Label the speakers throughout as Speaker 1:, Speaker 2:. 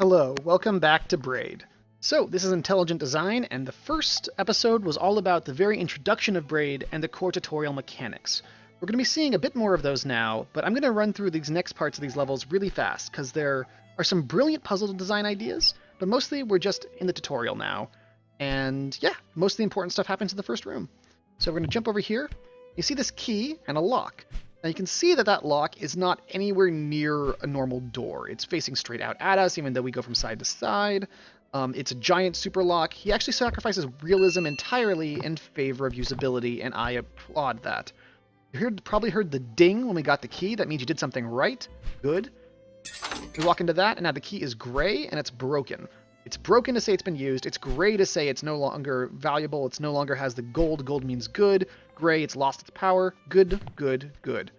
Speaker 1: Hello, welcome back to Braid. So, this is Intelligent Design, and the first episode was all about the very introduction of Braid and the core tutorial mechanics. We're going to be seeing a bit more of those now, but I'm going to run through these next parts of these levels really fast, because there are some brilliant puzzle design ideas, but mostly we're just in the tutorial now. And yeah, most of the important stuff happens in the first room. So we're going to jump over here. You see this key and a lock. Now you can see that that lock is not anywhere near a normal door. It's facing straight out at us, even though we go from side to side. It's a giant super lock. He actually sacrifices realism entirely in favor of usability, and I applaud that. You probably heard the ding when we got the key. That means you did something right. Good. We walk into that, and now the key is gray, and it's broken. It's broken to say it's been used. It's gray to say it's no longer valuable. It's no longer has the gold. Gold means good. Gray, it's lost its power. Good, good, good.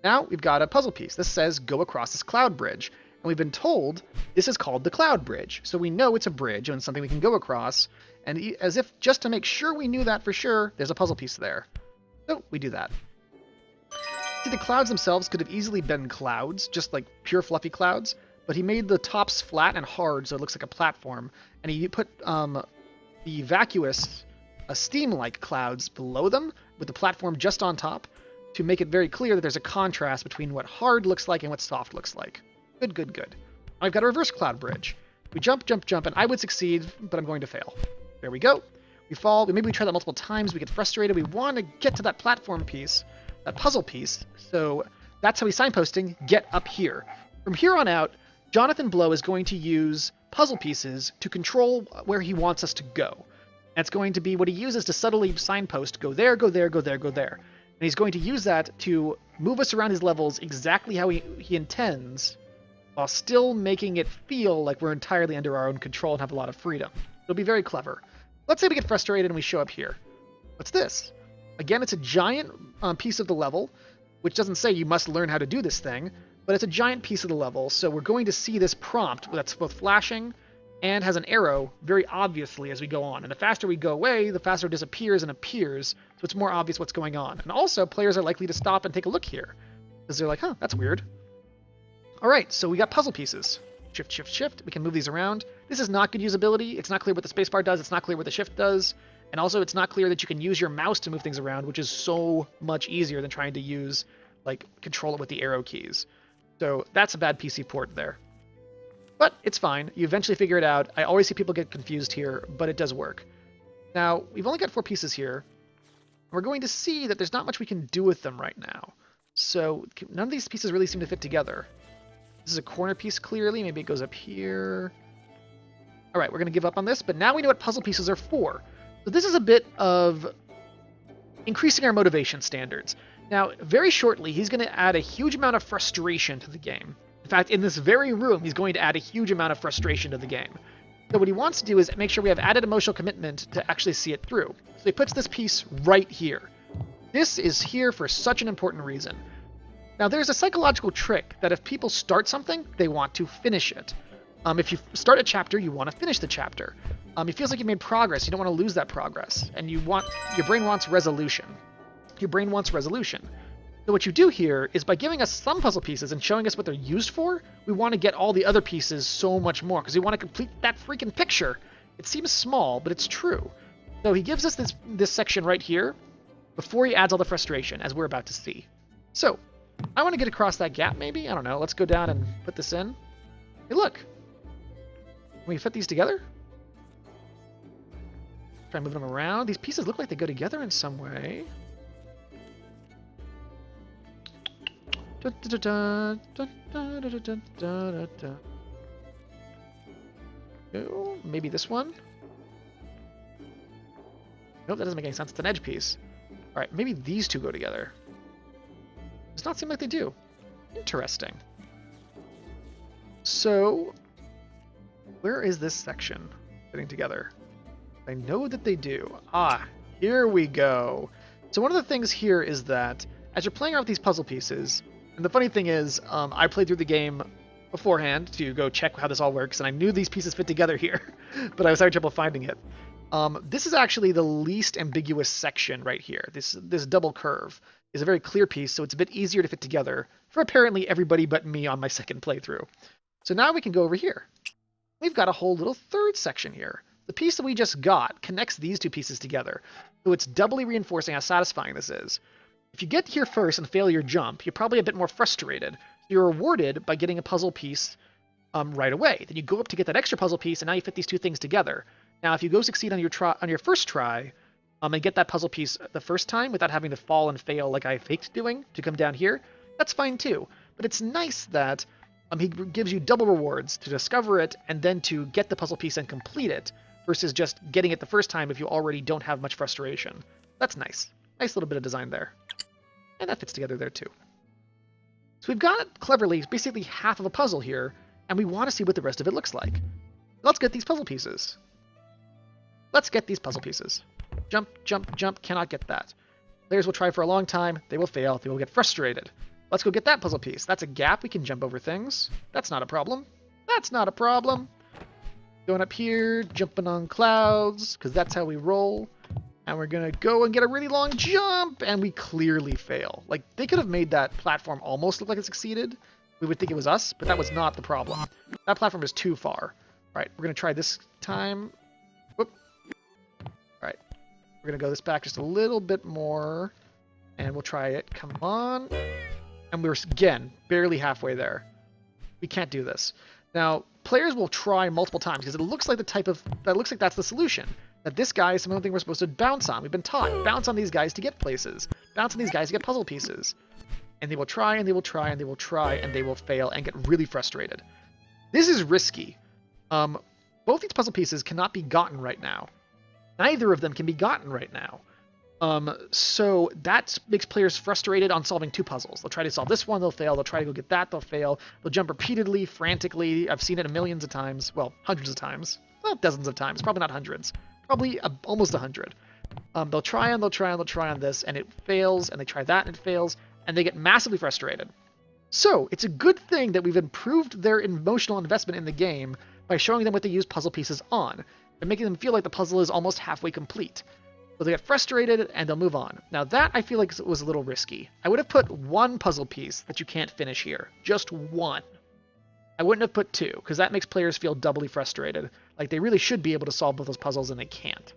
Speaker 1: Now we've got a puzzle piece. This says go across this cloud bridge. And we've been told this is called the cloud bridge. So we know it's a bridge and something we can go across. And as if just to make sure we knew that for sure, there's a puzzle piece there. So we do that. See, the clouds themselves could have easily been clouds, just like pure fluffy clouds. But he made the tops flat and hard so it looks like a platform. And he put the vacuous, steam-like clouds below them with the platform just on top to make it very clear that there's a contrast between what hard looks like and what soft looks like. Good, good, good. Now I've got a reverse cloud bridge. We jump, jump, jump, and I would succeed, but I'm going to fail. There we go. We fall. Maybe we try that multiple times. We get frustrated. We want to get to that platform piece, that puzzle piece. So that's how he's signposting, get up here. From here on out, Jonathan Blow is going to use puzzle pieces to control where he wants us to go. That's going to be what he uses to subtly signpost, go there, go there, go there, go there. And he's going to use that to move us around his levels exactly how he intends, while still making it feel like we're entirely under our own control and have a lot of freedom. It'll be very clever. Let's say we get frustrated and we show up here. What's this? Again, it's a giant piece of the level, which doesn't say you must learn how to do this thing, but it's a giant piece of the level, so we're going to see this prompt that's both flashing and has an arrow very obviously as we go on. And the faster we go away, the faster it disappears and appears, so it's more obvious what's going on. And also, players are likely to stop and take a look here, because they're like, huh, that's weird. All right, so we got puzzle pieces. Shift, shift, shift. We can move these around. This is not good usability. It's not clear what the spacebar does. It's not clear what the shift does. And also, it's not clear that you can use your mouse to move things around, which is so much easier than trying to use, like, control it with the arrow keys. So that's a bad PC port there. But it's fine. You eventually figure it out. I always see people get confused here, but it does work. Now, we've only got 4 pieces here. We're going to see that there's not much we can do with them right now. So none of these pieces really seem to fit together. This is a corner piece, clearly. Maybe it goes up here. All right, we're going to give up on this, but now we know what puzzle pieces are for. So this is a bit of increasing our motivation standards. Now, very shortly, he's going to add a huge amount of frustration to the game. In fact, in this very room, he's going to add a huge amount of frustration to the game. So what he wants to do is make sure we have added emotional commitment to actually see it through. So he puts this piece right here. This is here for such an important reason. Now, there's a psychological trick that if people start something, they want to finish it. If you start a chapter, you want to finish the chapter. It feels like you made progress. You don't want to lose that progress. And your brain wants resolution. Your brain wants resolution. So what you do here is by giving us some puzzle pieces and showing us what they're used for, we want to get all the other pieces so much more, because we want to complete that freaking picture. It seems small, but it's true. So he gives us this section right here before he adds all the frustration, as we're about to see. So I want to get across that gap, maybe? I don't know. Let's go down and put this in. Hey, look. Can we fit these together? Try moving them around. These pieces look like they go together in some way. Oh, maybe this one? Nope, that doesn't make any sense. It's an edge piece. All right, maybe these two go together. Does not seem like they do. Interesting. So, where is this section fitting together? I know that they do. Ah, here we go. So one of the things here is that as you're playing around with these puzzle pieces, and the funny thing is, I played through the game beforehand to go check how this all works, and I knew these pieces fit together here, but I was having trouble finding it. This is actually the least ambiguous section right here. This double curve is a very clear piece, so it's a bit easier to fit together for apparently everybody but me on my second playthrough. So now we can go over here. We've got a whole little third section here. The piece that we just got connects these two pieces together, so it's doubly reinforcing how satisfying this is. If you get here first and fail your jump, you're probably a bit more frustrated. You're rewarded by getting a puzzle piece right away. Then you go up to get that extra puzzle piece, and now you fit these two things together. Now, if you go succeed on your first try, and get that puzzle piece the first time without having to fall and fail like I faked doing to come down here, that's fine too. But it's nice that he gives you double rewards to discover it and then to get the puzzle piece and complete it, versus just getting it the first time if you already don't have much frustration. That's nice. Nice little bit of design there. And that fits together there too. So we've got, cleverly, basically half of a puzzle here, and we want to see what the rest of it looks like. Let's get these puzzle pieces. Let's get these puzzle pieces. Jump, jump, jump, cannot get that. Players will try for a long time, they will fail, they will get frustrated. Let's go get that puzzle piece. That's a gap, we can jump over things. That's not a problem. That's not a problem. Going up here, jumping on clouds, because that's how we roll. And we're going to go and get a really long jump, and we clearly fail. Like, they could have made that platform almost look like it succeeded. We would think it was us, but that was not the problem. That platform is too far. All right, we're going to try this time. Whoop. All right, we're going to go this back just a little bit more, and we'll try it. Come on. And we're, again, barely halfway there. We can't do this. Now, players will try multiple times because it looks like that's the solution. That this guy is something we're supposed to bounce on. We've been taught, bounce on these guys to get places. Bounce on these guys to get puzzle pieces. And they will try, and they will try, and they will try, and they will fail and get really frustrated. This is risky. Both these puzzle pieces cannot be gotten right now. Neither of them can be gotten right now. So that makes players frustrated on solving two puzzles. They'll try to solve this one, they'll fail. They'll try to go get that, they'll fail. They'll jump repeatedly, frantically. I've seen it millions of times. Well, hundreds of times. Well, dozens of times. Probably not hundreds. Probably almost 100. They'll try on this, and it fails, and they try that, and it fails, and they get massively frustrated. So it's a good thing that we've improved their emotional investment in the game by showing them what they use puzzle pieces on, and making them feel like the puzzle is almost halfway complete. So they get frustrated, and they'll move on. Now that, I feel like, was a little risky. I would have put one puzzle piece that you can't finish here. Just one. I wouldn't have put two, because that makes players feel doubly frustrated. Like they really should be able to solve both those puzzles, and they can't.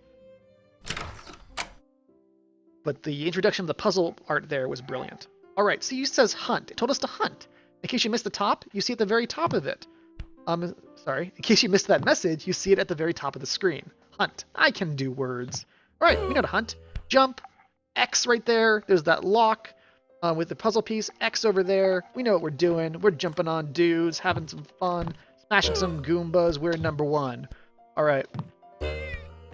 Speaker 1: But the introduction of the puzzle art there was brilliant. Alright, see, it says hunt. It told us to hunt. In case you missed the top, you see at the very top of it. Sorry, in case you missed that message, you see it at the very top of the screen. Hunt. I can do words. Alright, we know to hunt. Jump. X right there. There's that lock with the puzzle piece. X over there. We know what we're doing. We're jumping on dudes, having some fun, smashing some Goombas. We're number one. Alright.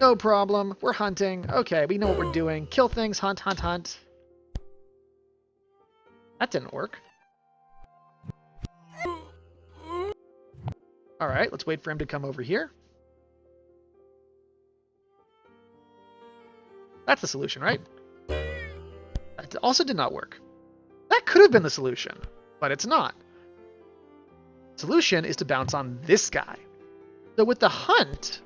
Speaker 1: No problem. We're hunting. Okay, we know what we're doing. Kill things. Hunt, hunt, hunt. That didn't work. Alright, let's wait for him to come over here. That's the solution, right? That also did not work. That could have been the solution, but it's not. Solution is to bounce on this guy. So with the hunt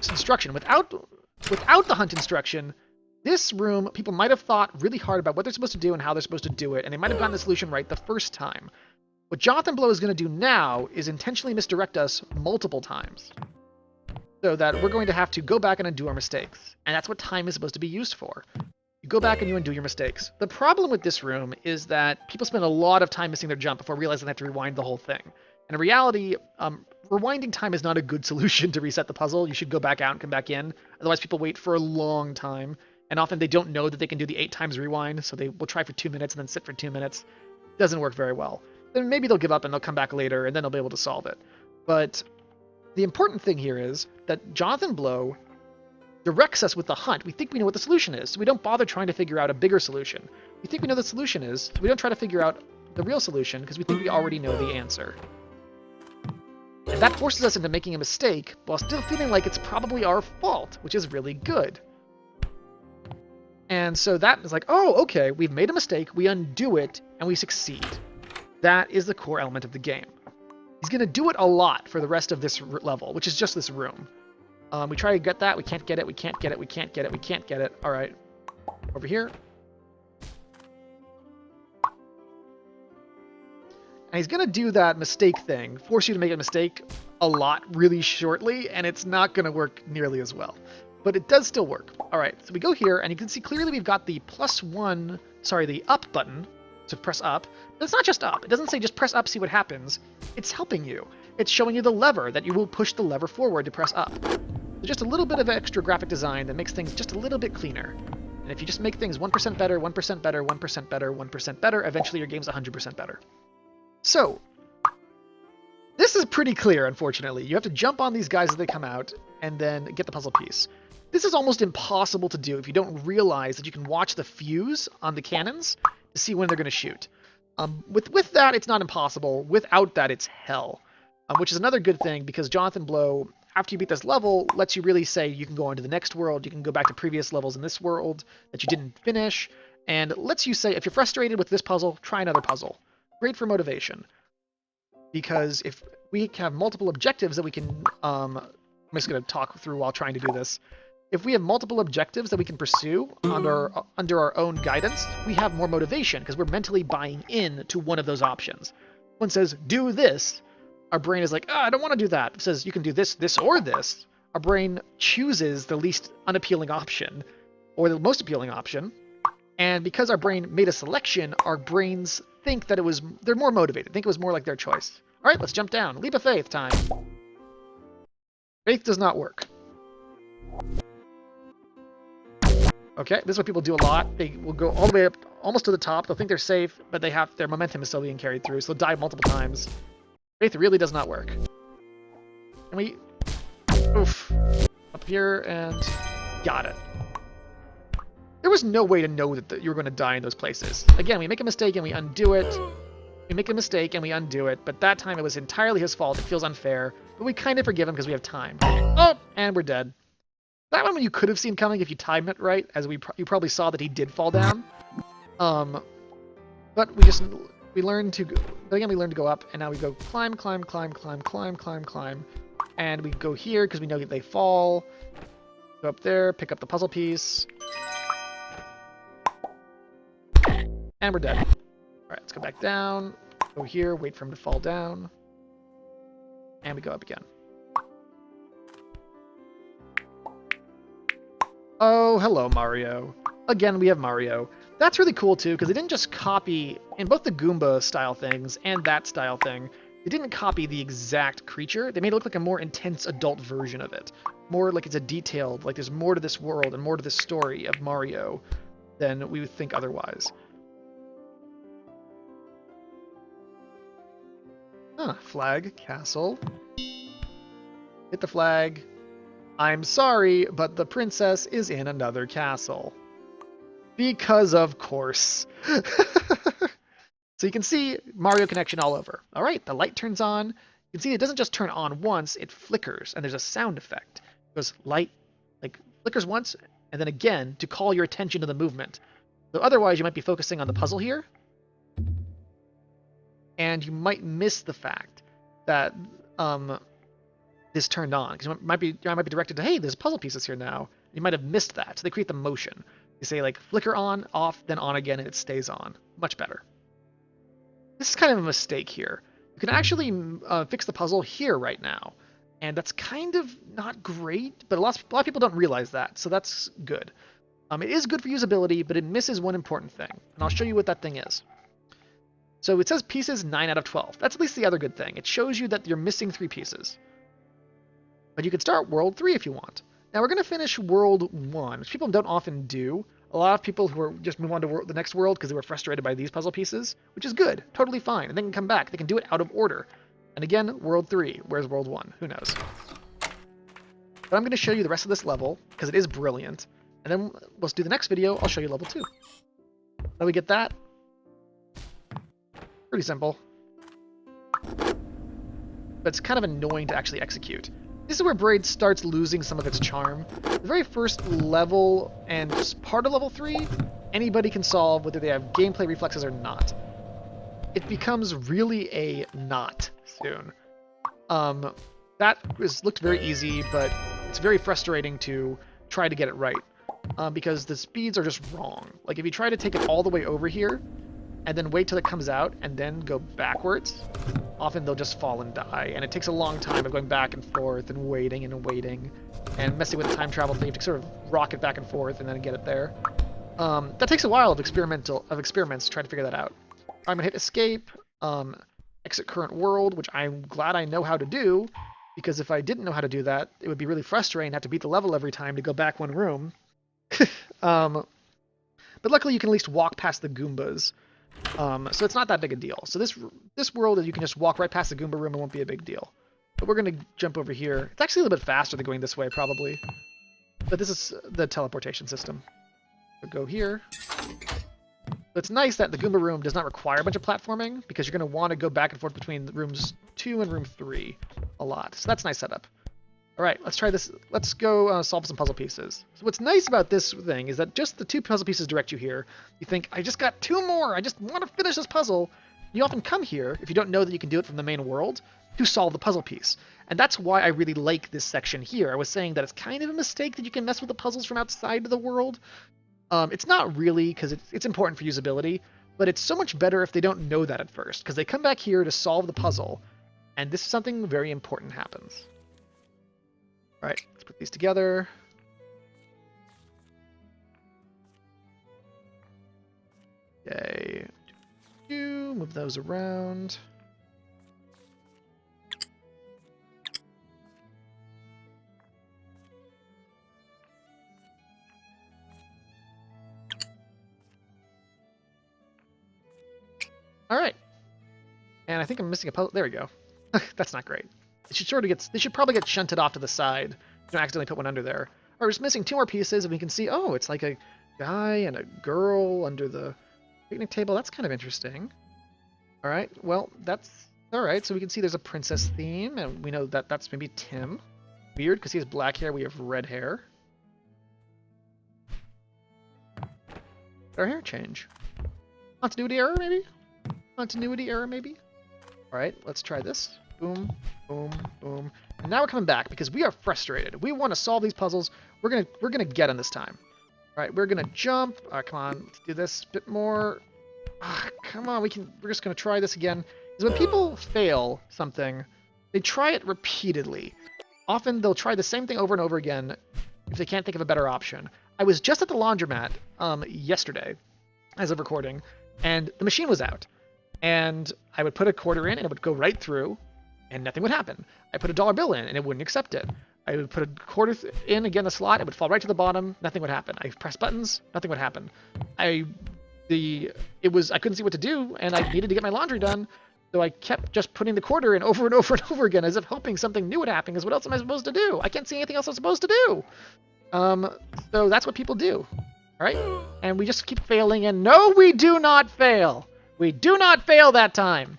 Speaker 1: instruction, without the hunt instruction, this room, people might have thought really hard about what they're supposed to do and how they're supposed to do it, and they might have gotten the solution right the first time. What Jonathan Blow is going to do now is intentionally misdirect us multiple times, so that we're going to have to go back and undo our mistakes. And that's what time is supposed to be used for. You go back and you undo your mistakes. The problem with this room is that people spend a lot of time missing their jump before realizing they have to rewind the whole thing. And in reality, rewinding time is not a good solution to reset the puzzle. You should go back out and come back in. Otherwise, people wait for a long time. And often they don't know that they can do the 8 times rewind, so they will try for 2 minutes and then sit for 2 minutes. Doesn't work very well. Then maybe they'll give up and they'll come back later, and then they'll be able to solve it. But the important thing here is that Jonathan Blow directs us with the hunt. We think we know what the solution is, so we don't bother trying to figure out a bigger solution. We think we know the solution is, so we don't try to figure out the real solution because we think we already know the answer. And that forces us into making a mistake while still feeling like it's probably our fault, which is really good. And so that is like, oh, okay, we've made a mistake, we undo it, and we succeed. That is the core element of the game. He's going to do it a lot for the rest of this level, which is just this room. We try to get that, we can't get it, we can't get it, we can't get it, we can't get it. All right, over here. And he's going to do that mistake thing, force you to make a mistake a lot really shortly, and it's not going to work nearly as well. But it does still work. All right, so we go here, and you can see clearly we've got the the up button to press up. But it's not just up. It doesn't say just press up, see what happens. It's helping you. It's showing you the lever that you will push the lever forward to press up. So just a little bit of extra graphic design that makes things just a little bit cleaner. And if you just make things 1% better, 1% better, 1% better, 1% better, eventually your game's 100% better. So, this is pretty clear, unfortunately. You have to jump on these guys as they come out, and then get the puzzle piece. This is almost impossible to do if you don't realize that you can watch the fuse on the cannons to see when they're going to shoot. With that, it's not impossible. Without that, it's hell. Which is another good thing, because Jonathan Blow, after you beat this level, lets you really say you can go on to the next world, you can go back to previous levels in this world that you didn't finish, and lets you say, if you're frustrated with this puzzle, try another puzzle. Great for motivation. Because if we have multiple objectives that we can... I'm just going to talk through while trying to do this. If we have multiple objectives that we can pursue under our own guidance, we have more motivation, because we're mentally buying in to one of those options. One says, do this. Our brain is like, I don't want to do that. It says, you can do this, this, or this. Our brain chooses the least unappealing option, or the most appealing option. And because our brain made a selection, our brains think that they're more motivated. Think it was more like their choice. All right, let's jump down. Leap of faith time. Faith does not work. Okay, this is what people do a lot. They will go all the way up, almost to the top. They'll think they're safe, but their momentum is still being carried through, so they'll die multiple times. Faith really does not work. And we... Oof. Up here, and... Got it. There was no way to know that you were going to die in those places. Again, we make a mistake and we undo it. We make a mistake and we undo it, but that time it was entirely his fault. It feels unfair, but we kind of forgive him because we have time. Oh, and we're dead. That one you could have seen coming if you timed it right, as you probably saw that he did fall down. But we learned to go up, and now we go climb, climb, climb, climb, climb, climb, climb, and we go here because we know that they fall. Go up there, pick up the puzzle piece, and we're dead. All right, let's go back down. Go here, wait for him to fall down, and we go up again. Oh, hello, Mario. Again, we have Mario. That's really cool, too, because they didn't just copy, in both the Goomba style things and that style thing, they didn't copy the exact creature. They made it look like a more intense adult version of it. More like it's a detailed, like there's more to this world and more to this story of Mario than we would think otherwise. Flag, castle. Hit the flag. I'm sorry, but the princess is in another castle. Because of course. So you can see Mario connection all over. All right, the light turns on. You can see it doesn't just turn on once, it flickers, and there's a sound effect. It goes light, like flickers once, and then again to call your attention to the movement. So otherwise you might be focusing on the puzzle here, and you might miss the fact that this turned on, because your mind might be directed to, hey, there's puzzle pieces here now. You might have missed that, so they create the motion. You say like flicker on, off, then on again, and it stays on. Much better. This is kind of a mistake here. You can actually fix the puzzle here right now, and that's kind of not great, but a lot of people don't realize that, so that's good. It is good for usability, but it misses one important thing, and I'll show you what that thing is. So it says pieces 9 out of 12. That's at least the other good thing. It shows you that you're missing 3 pieces. But you can start World 3 if you want. Now we're going to finish World 1, which people don't often do. A lot of people who are just move on to the next world because they were frustrated by these puzzle pieces, which is good, totally fine, and they can come back. They can do it out of order. And again, World 3. Where's World 1? Who knows? But I'm going to show you the rest of this level, because it is brilliant. And then we'll do the next video, I'll show you level 2. How we get that? Pretty simple. But it's kind of annoying to actually execute. This is where Braid starts losing some of its charm. The very first level and part of level 3, anybody can solve whether they have gameplay reflexes or not. It becomes really a not soon. That looked very easy, but it's very frustrating to try to get it right. Because the speeds are just wrong. Like if you try to take it all the way over here, and then wait till it comes out and then go backwards, often they'll just fall and die. And it takes a long time of going back and forth and waiting and messing with the time travel thing to sort of rock it back and forth and then get it there. That takes a while of experiments to try to figure that out. I'm gonna hit escape, exit current world, which I'm glad I know how to do, because if I didn't know how to do that, it would be really frustrating to have to beat the level every time to go back one room. But luckily you can at least walk past the Goombas, so it's not that big a deal. So this world, you can just walk right past the Goomba room, it won't be a big deal. But we're gonna jump over here. It's actually a little bit faster than going this way, probably. But this is the teleportation system. So go here. So it's nice that the Goomba room does not require a bunch of platforming, because you're going to want to go back and forth between rooms 2 and room 3 a lot. So that's a nice setup. All right, let's try this. Let's go solve some puzzle pieces. So what's nice about this thing is that just the 2 puzzle pieces direct you here. You think, I just got 2 more. I just want to finish this puzzle. You often come here, if you don't know that you can do it from the main world, to solve the puzzle piece. And that's why I really like this section here. I was saying that it's kind of a mistake that you can mess with the puzzles from outside of the world. It's not really, because it's important for usability, but it's so much better if they don't know that at first, because they come back here to solve the puzzle, and this is something very important happens. All right, let's put these together. Okay, move those around. All right, and I think I'm missing a puzzle. There we go. That's not great. It should they should probably get shunted off to the side. Don't accidentally put one under there. Or we're just missing 2 more pieces, and we can see, oh, it's like a guy and a girl under the picnic table. That's kind of interesting. All right, well, that's all right. So we can see there's a princess theme, and we know that that's maybe Tim. Weird, because he has black hair. We have red hair. Did our hair change? Continuity error, maybe? Continuity error, maybe? All right, let's try this. Boom, boom, boom. And now we're coming back because we are frustrated. We want to solve these puzzles. We're gonna get them this time. All right, we're gonna jump. Come on, let's do this a bit more. Come on, we're just gonna try this again. Because when people fail something, they try it repeatedly. Often they'll try the same thing over and over again if they can't think of a better option. I was just at the laundromat yesterday, as of recording, and the machine was out. And I would put a quarter in, and it would go right through, and nothing would happen. I put a $1 bill in, and it wouldn't accept it. I would put a quarter in again the slot, it would fall right to the bottom, nothing would happen. I press buttons, nothing would happen. I couldn't see what to do, and I needed to get my laundry done, so I kept just putting the quarter in over and over and over again, as if hoping something new would happen, because what else am I supposed to do? I can't see anything else I'm supposed to do. So that's what people do, all right? And we just keep failing, and no, we do not fail. We do not fail that time.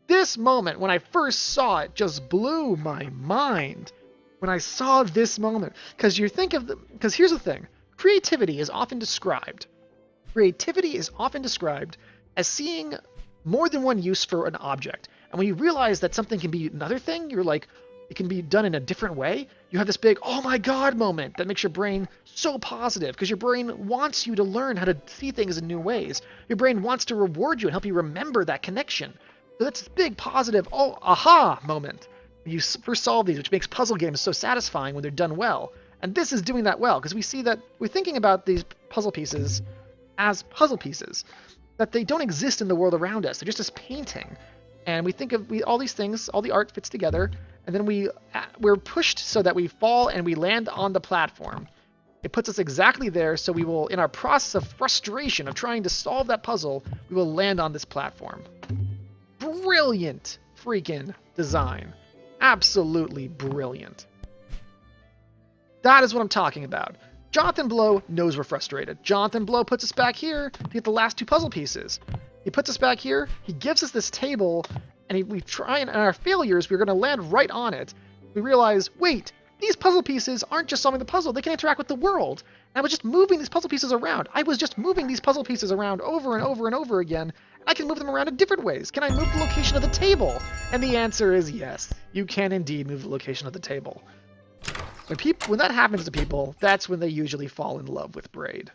Speaker 1: This moment, when I first saw it, just blew my mind. When I saw this moment, because here's the thing, creativity is often described as seeing more than one use for an object. And when you realize that something can be another thing, you're like, it can be done in a different way, you have this big, oh my god moment that makes your brain so positive, because your brain wants you to learn how to see things in new ways. Your brain wants to reward you and help you remember that connection. So that's this big positive, oh, aha moment when you first solve these, which makes puzzle games so satisfying when they're done well. And this is doing that well, because we see that we're thinking about these puzzle pieces as puzzle pieces, that they don't exist in the world around us. They're just this painting. And we think of all these things, all the art fits together, and then we're pushed so that we fall and we land on the platform. It puts us exactly there, so we will, in our process of frustration of trying to solve that puzzle, we will land on this platform. Brilliant freaking design. Absolutely brilliant. That is what I'm talking about. Jonathan Blow knows we're frustrated. Jonathan Blow puts us back here to get the last 2 puzzle pieces. He puts us back here, he gives us this table, and we try, and in our failures, we're going to land right on it. We realize, wait, these puzzle pieces aren't just solving the puzzle, they can interact with the world. And I was just moving these puzzle pieces around. I was just moving these puzzle pieces around over and over and over again, and I can move them around in different ways. Can I move the location of the table? And the answer is yes. You can indeed move the location of the table. When that happens to people, that's when they usually fall in love with Braid.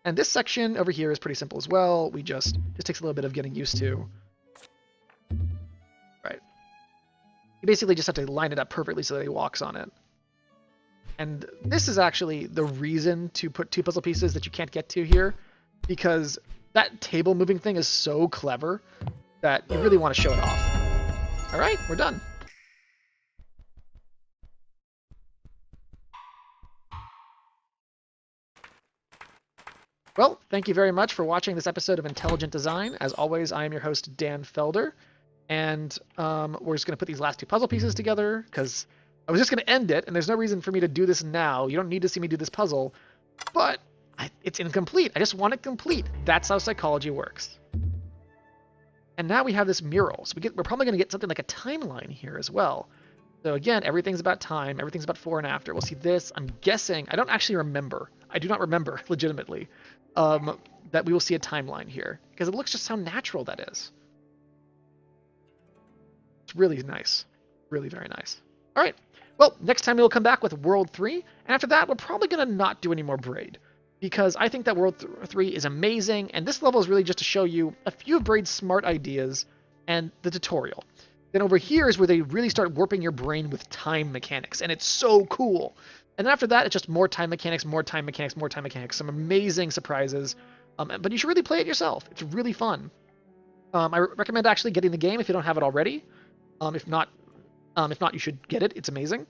Speaker 1: And this section over here is pretty simple as well. We just takes a little bit of getting used to. Right. You basically just have to line it up perfectly so that he walks on it. And this is actually the reason to put 2 puzzle pieces that you can't get to here, because that table moving thing is so clever that you really want to show it off. All right, we're done. Well, thank you very much for watching this episode of Intelligent Design. As always, I am your host, Dan Felder, and we're just going to put these last 2 puzzle pieces together, because I was just going to end it, and there's no reason for me to do this now. You don't need to see me do this puzzle, but it's incomplete. I just want it complete. That's how psychology works. And now we have this mural, so we're probably going to get something like a timeline here as well. So again, everything's about time, everything's about before and after. We'll see this. I'm guessing, I don't actually remember. I do not remember, legitimately, that we will see a timeline here, because it looks just how natural that is. It's really nice. Really very nice. All right. Well, next time we'll come back with World 3, and after that, we're probably going to not do any more Braid, because I think that World 3 is amazing, and this level is really just to show you a few of Braid's smart ideas and the tutorial. Then over here is where they really start warping your brain with time mechanics, and it's so cool. And then after that, it's just more time mechanics, more time mechanics, more time mechanics, some amazing surprises. But you should really play it yourself. It's really fun. I recommend actually getting the game if you don't have it already. If not, you should get it. It's amazing.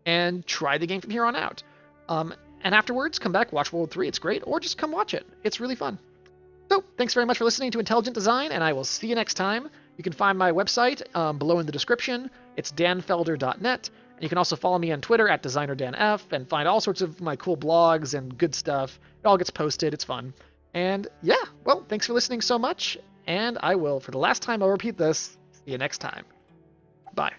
Speaker 1: And try the game from here on out. And afterwards, come back, watch World 3. It's great. Or just come watch it. It's really fun. So, thanks very much for listening to Intelligent Design, and I will see you next time. You can find my website below in the description. It's danfelder.net. And you can also follow me on Twitter at DesignerDanF and find all sorts of my cool blogs and good stuff. It all gets posted. It's fun. And yeah, well, thanks for listening so much. And I will, for the last time, I'll repeat this. See you next time. Bye.